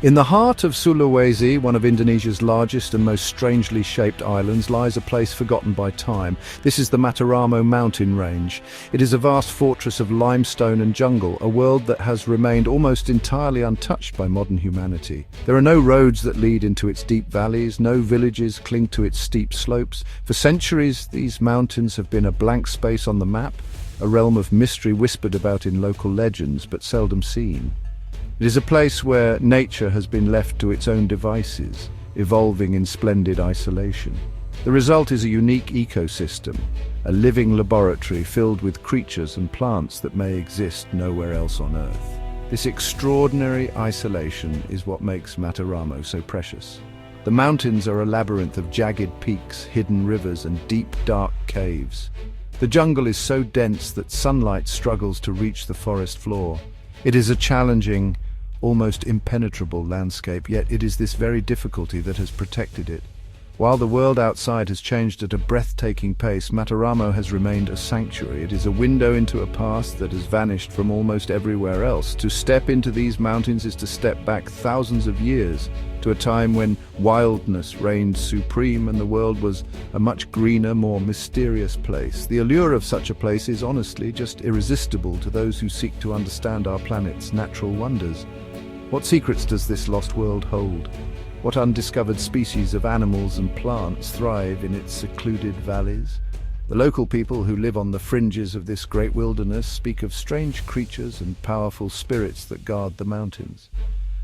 In the heart of Sulawesi, one of Indonesia's largest and most strangely shaped islands, lies a place forgotten by time. This is the Matarombeo mountain range. It is a vast fortress of limestone and jungle, a world that has remained almost entirely untouched by modern humanity. There are no roads that lead into its deep valleys, no villages cling to its steep slopes. For centuries, these mountains have been a blank space on the map, a realm of mystery whispered about in local legends but seldom seen. It is a place where nature has been left to its own devices, evolving in splendid isolation. The result is a unique ecosystem, a living laboratory filled with creatures and plants that may exist nowhere else on Earth. This extraordinary isolation is what makes Matarombeo so precious. The mountains are a labyrinth of jagged peaks, hidden rivers, and deep, dark caves. The jungle is so dense that sunlight struggles to reach the forest floor. It is a challenging, almost impenetrable landscape, yet it is this very difficulty that has protected it. While the world outside has changed at a breathtaking pace, Matarombeo has remained a sanctuary. It is a window into a past that has vanished from almost everywhere else. To step into these mountains is to step back thousands of years, to a time when wildness reigned supreme and the world was a much greener, more mysterious place. The allure of such a place is honestly just irresistible to those who seek to understand our planet's natural wonders. What secrets does this lost world hold? What undiscovered species of animals and plants thrive in its secluded valleys? The local people who live on the fringes of this great wilderness speak of strange creatures and powerful spirits that guard the mountains.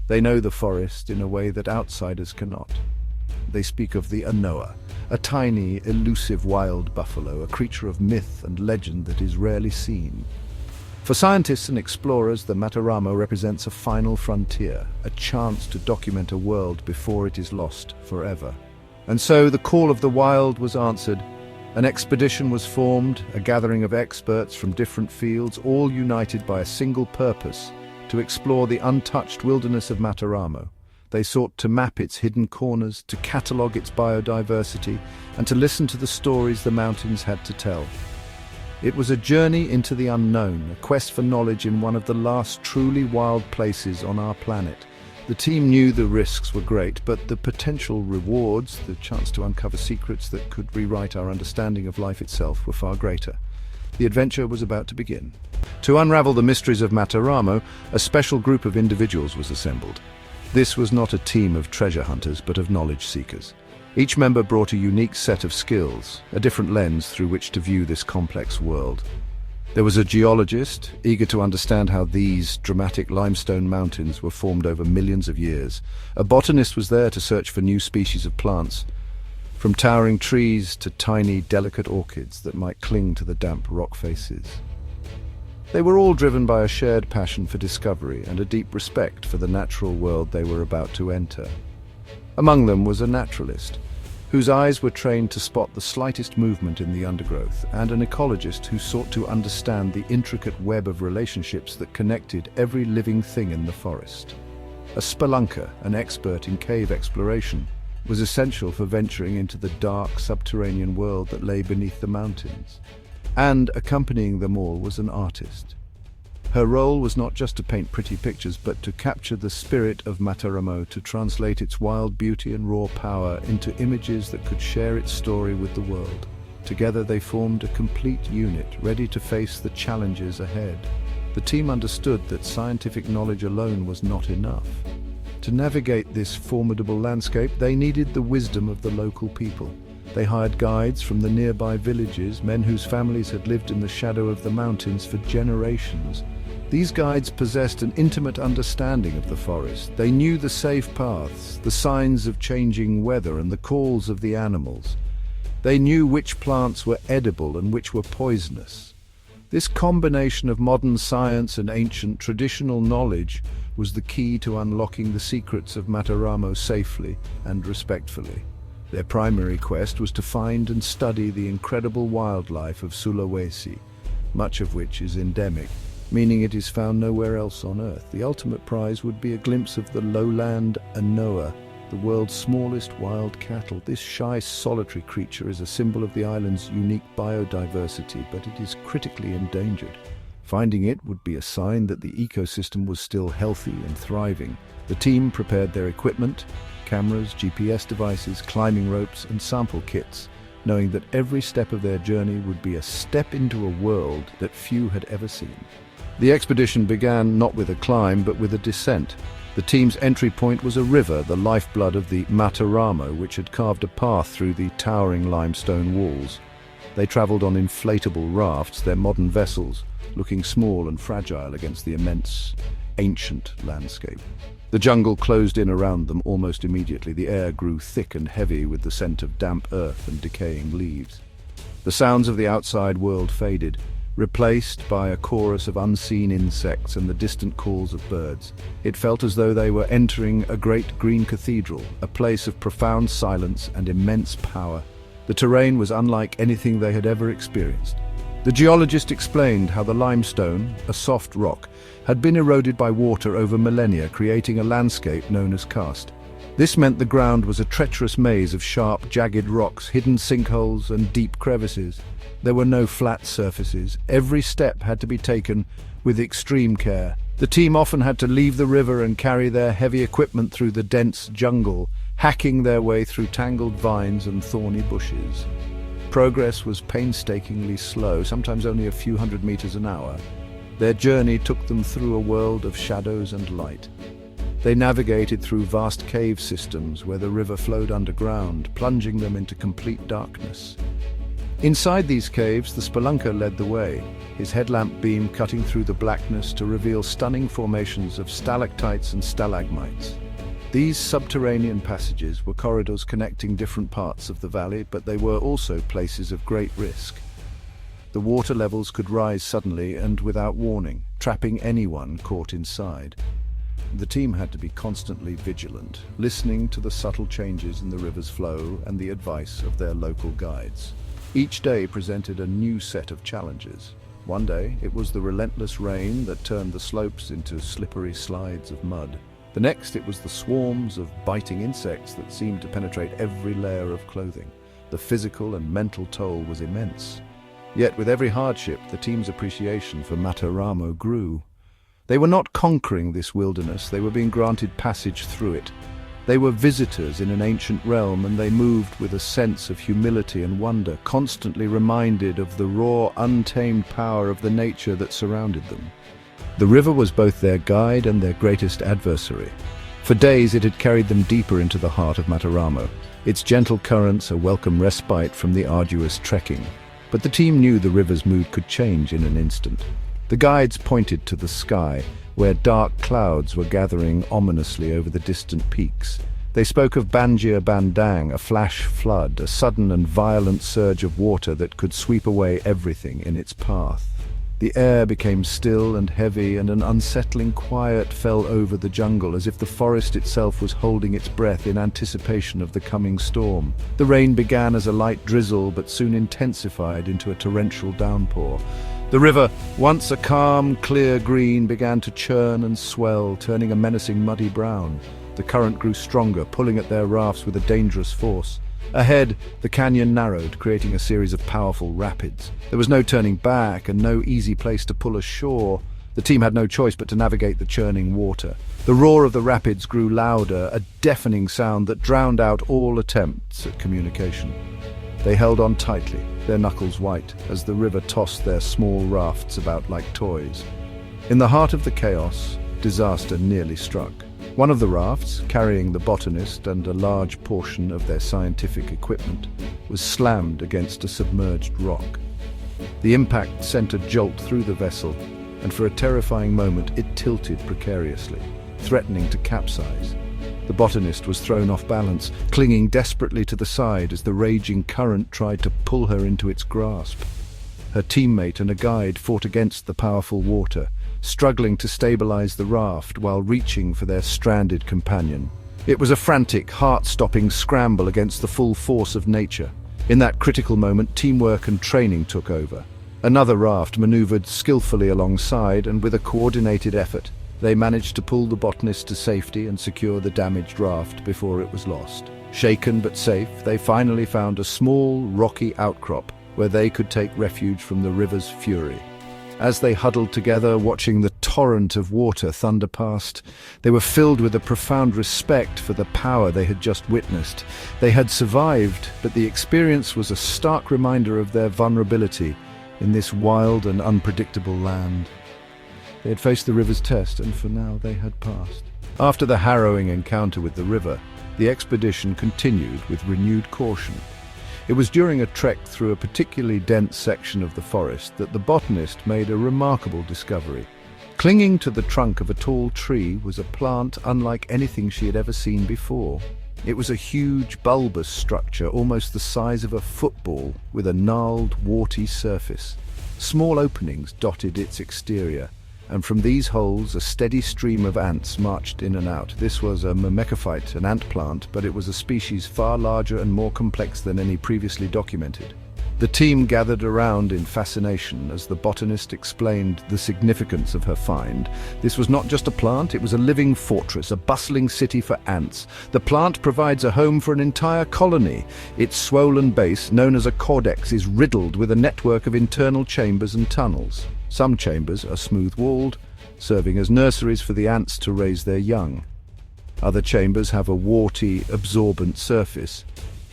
They know the forest in a way that outsiders cannot. They speak of the anoa, a tiny, elusive wild buffalo, a creature of myth and legend that is rarely seen. For scientists and explorers, the Matarombeo represents a final frontier, a chance to document a world before it is lost forever. And so the call of the wild was answered. An expedition was formed, a gathering of experts from different fields, all united by a single purpose: to explore the untouched wilderness of Matarombeo. They sought to map its hidden corners, to catalogue its biodiversity, and to listen to the stories the mountains had to tell. It was a journey into the unknown, a quest for knowledge in one of the last truly wild places on our planet. The team knew the risks were great, but the potential rewards, the chance to uncover secrets that could rewrite our understanding of life itself, were far greater. The adventure was about to begin. To unravel the mysteries of Matarombeo, a special group of individuals was assembled. This was not a team of treasure hunters, but of knowledge seekers. Each member brought a unique set of skills, a different lens through which to view this complex world. There was a geologist, eager to understand how these dramatic limestone mountains were formed over millions of years. A botanist was there to search for new species of plants, from towering trees to tiny, delicate orchids that might cling to the damp rock faces. They were all driven by a shared passion for discovery and a deep respect for the natural world they were about to enter. Among them was a naturalist, whose eyes were trained to spot the slightest movement in the undergrowth, and an ecologist who sought to understand the intricate web of relationships that connected every living thing in the forest. A spelunker, an expert in cave exploration, was essential for venturing into the dark subterranean world that lay beneath the mountains. And accompanying them all was an artist. Her role was not just to paint pretty pictures, but to capture the spirit of Matarombeo, to translate its wild beauty and raw power into images that could share its story with the world. Together they formed a complete unit, ready to face the challenges ahead. The team understood that scientific knowledge alone was not enough. To navigate this formidable landscape, they needed the wisdom of the local people. They hired guides from the nearby villages, men whose families had lived in the shadow of the mountains for generations. These guides possessed an intimate understanding of the forest. They knew the safe paths, the signs of changing weather, and the calls of the animals. They knew which plants were edible and which were poisonous. This combination of modern science and ancient traditional knowledge was the key to unlocking the secrets of Matarombeo safely and respectfully. Their primary quest was to find and study the incredible wildlife of Sulawesi, much of which is endemic, meaning it is found nowhere else on Earth. The ultimate prize would be a glimpse of the lowland anoa, the world's smallest wild cattle. This shy, solitary creature is a symbol of the island's unique biodiversity, but it is critically endangered. Finding it would be a sign that the ecosystem was still healthy and thriving. The team prepared their equipment, cameras, GPS devices, climbing ropes, and sample kits, knowing that every step of their journey would be a step into a world that few had ever seen. The expedition began not with a climb, but with a descent. The team's entry point was a river, the lifeblood of the Matarombeo, which had carved a path through the towering limestone walls. They traveled on inflatable rafts, their modern vessels, looking small and fragile against the immense, ancient landscape. The jungle closed in around them almost immediately. The air grew thick and heavy with the scent of damp earth and decaying leaves. The sounds of the outside world faded, replaced by a chorus of unseen insects and the distant calls of birds. It felt as though they were entering a great green cathedral, a place of profound silence and immense power. The terrain was unlike anything they had ever experienced. The geologist explained how the limestone, a soft rock, had been eroded by water over millennia, creating a landscape known as karst. This meant the ground was a treacherous maze of sharp, jagged rocks, hidden sinkholes, and deep crevices. There were no flat surfaces. Every step had to be taken with extreme care. The team often had to leave the river and carry their heavy equipment through the dense jungle, hacking their way through tangled vines and thorny bushes. Progress was painstakingly slow, sometimes only a few hundred meters an hour. Their journey took them through a world of shadows and light. They navigated through vast cave systems where the river flowed underground, plunging them into complete darkness. Inside these caves, the spelunker led the way, his headlamp beam cutting through the blackness to reveal stunning formations of stalactites and stalagmites. These subterranean passages were corridors connecting different parts of the valley, but they were also places of great risk. The water levels could rise suddenly and without warning, trapping anyone caught inside. The team had to be constantly vigilant, listening to the subtle changes in the river's flow and the advice of their local guides. Each day presented a new set of challenges. One day, it was the relentless rain that turned the slopes into slippery slides of mud. The next, it was the swarms of biting insects that seemed to penetrate every layer of clothing. The physical and mental toll was immense. Yet with every hardship, the team's appreciation for Matarombeo grew. They were not conquering this wilderness, they were being granted passage through it. They were visitors in an ancient realm, and they moved with a sense of humility and wonder, constantly reminded of the raw, untamed power of the nature that surrounded them. The river was both their guide and their greatest adversary. For days it had carried them deeper into the heart of Matarombeo, its gentle currents a welcome respite from the arduous trekking. But the team knew the river's mood could change in an instant. The guides pointed to the sky, where dark clouds were gathering ominously over the distant peaks. They spoke of Banjir Bandang, a flash flood, a sudden and violent surge of water that could sweep away everything in its path. The air became still and heavy, and an unsettling quiet fell over the jungle, as if the forest itself was holding its breath in anticipation of the coming storm. The rain began as a light drizzle, but soon intensified into a torrential downpour. The river, once a calm, clear green, began to churn and swell, turning a menacing muddy brown. The current grew stronger, pulling at their rafts with a dangerous force. Ahead, the canyon narrowed, creating a series of powerful rapids. There was no turning back and no easy place to pull ashore. The team had no choice but to navigate the churning water. The roar of the rapids grew louder, a deafening sound that drowned out all attempts at communication. They held on tightly, their knuckles white, as the river tossed their small rafts about like toys. In the heart of the chaos, disaster nearly struck. One of the rafts, carrying the botanist and a large portion of their scientific equipment, was slammed against a submerged rock. The impact sent a jolt through the vessel, and for a terrifying moment it tilted precariously, threatening to capsize. The botanist was thrown off balance, clinging desperately to the side as the raging current tried to pull her into its grasp. Her teammate and a guide fought against the powerful water, struggling to stabilize the raft while reaching for their stranded companion. It was a frantic, heart-stopping scramble against the full force of nature. In that critical moment, teamwork and training took over. Another raft maneuvered skillfully alongside, and with a coordinated effort, they managed to pull the botanist to safety and secure the damaged raft before it was lost. Shaken but safe, they finally found a small, rocky outcrop where they could take refuge from the river's fury. As they huddled together, watching the torrent of water thunder past, they were filled with a profound respect for the power they had just witnessed. They had survived, but the experience was a stark reminder of their vulnerability in this wild and unpredictable land. They had faced the river's test, and for now they had passed. After the harrowing encounter with the river, the expedition continued with renewed caution. It was during a trek through a particularly dense section of the forest that the botanist made a remarkable discovery. Clinging to the trunk of a tall tree was a plant unlike anything she had ever seen before. It was a huge, bulbous structure, almost the size of a football, with a gnarled, warty surface. Small openings dotted its exterior, and from these holes a steady stream of ants marched in and out. This was a myrmecophyte, an ant plant, but it was a species far larger and more complex than any previously documented. The team gathered around in fascination as the botanist explained the significance of her find. This was not just a plant, it was a living fortress, a bustling city for ants. The plant provides a home for an entire colony. Its swollen base, known as a cortex, is riddled with a network of internal chambers and tunnels. Some chambers are smooth-walled, serving as nurseries for the ants to raise their young. Other chambers have a warty, absorbent surface.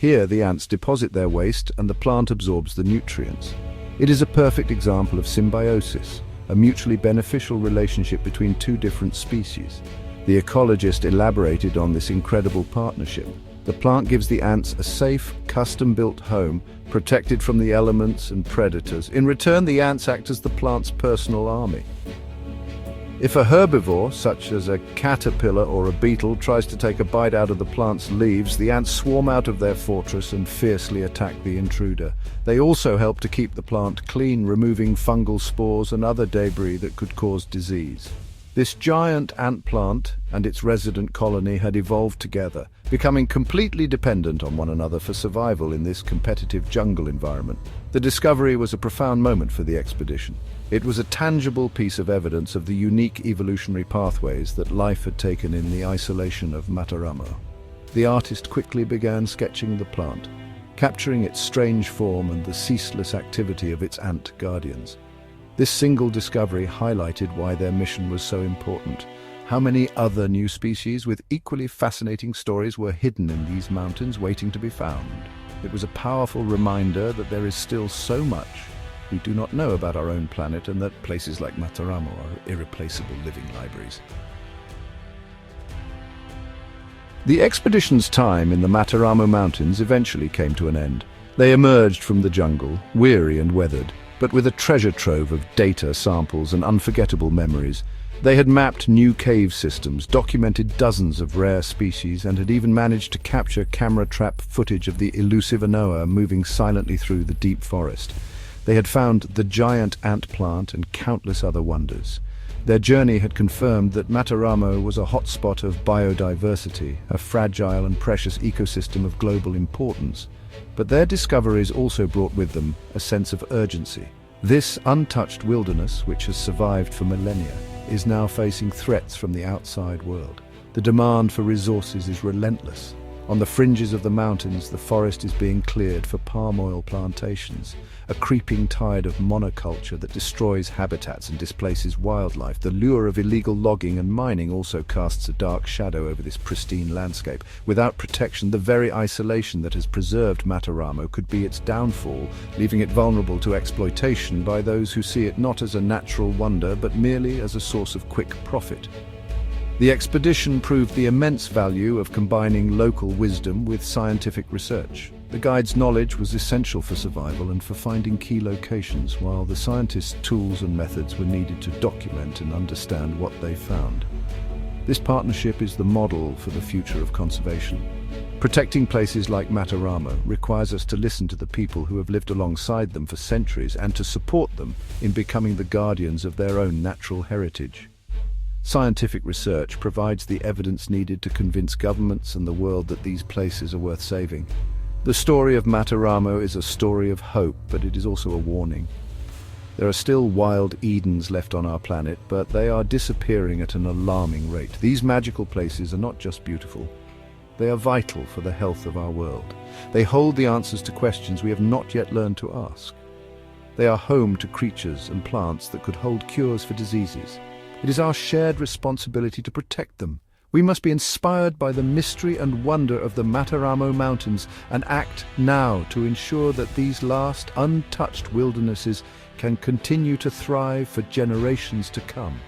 Here the ants deposit their waste and the plant absorbs the nutrients. It is a perfect example of symbiosis, a mutually beneficial relationship between two different species. The ecologist elaborated on this incredible partnership. The plant gives the ants a safe, custom-built home, protected from the elements and predators. In return, the ants act as the plant's personal army. If a herbivore, such as a caterpillar or a beetle, tries to take a bite out of the plant's leaves, the ants swarm out of their fortress and fiercely attack the intruder. They also help to keep the plant clean, removing fungal spores and other debris that could cause disease. This giant ant plant and its resident colony had evolved together, becoming completely dependent on one another for survival in this competitive jungle environment. The discovery was a profound moment for the expedition. It was a tangible piece of evidence of the unique evolutionary pathways that life had taken in the isolation of Matarombeo. The artist quickly began sketching the plant, capturing its strange form and the ceaseless activity of its ant guardians. This single discovery highlighted why their mission was so important. How many other new species with equally fascinating stories were hidden in these mountains waiting to be found? It was a powerful reminder that there is still so much we do not know about our own planet, and that places like Matarombeo are irreplaceable living libraries. The expedition's time in the Matarombeo Mountains eventually came to an end. They emerged from the jungle, weary and weathered, but with a treasure trove of data, samples, and unforgettable memories. They had mapped new cave systems, documented dozens of rare species, and had even managed to capture camera trap footage of the elusive anoa moving silently through the deep forest. They had found the giant ant plant and countless other wonders. Their journey had confirmed that Matarombeo was a hotspot of biodiversity, a fragile and precious ecosystem of global importance. But their discoveries also brought with them a sense of urgency. This untouched wilderness, which has survived for millennia, is now facing threats from the outside world. The demand for resources is relentless. On the fringes of the mountains, the forest is being cleared for palm oil plantations, a creeping tide of monoculture that destroys habitats and displaces wildlife. The lure of illegal logging and mining also casts a dark shadow over this pristine landscape. Without protection, the very isolation that has preserved Matarombeo could be its downfall, leaving it vulnerable to exploitation by those who see it not as a natural wonder, but merely as a source of quick profit. The expedition proved the immense value of combining local wisdom with scientific research. The guide's knowledge was essential for survival and for finding key locations, while the scientists' tools and methods were needed to document and understand what they found. This partnership is the model for the future of conservation. Protecting places like Matarombeo requires us to listen to the people who have lived alongside them for centuries and to support them in becoming the guardians of their own natural heritage. Scientific research provides the evidence needed to convince governments and the world that these places are worth saving. The story of Matarombeo is a story of hope, but it is also a warning. There are still wild Edens left on our planet, but they are disappearing at an alarming rate. These magical places are not just beautiful. They are vital for the health of our world. They hold the answers to questions we have not yet learned to ask. They are home to creatures and plants that could hold cures for diseases. It is our shared responsibility to protect them. We must be inspired by the mystery and wonder of the Matarombeo Mountains and act now to ensure that these last untouched wildernesses can continue to thrive for generations to come.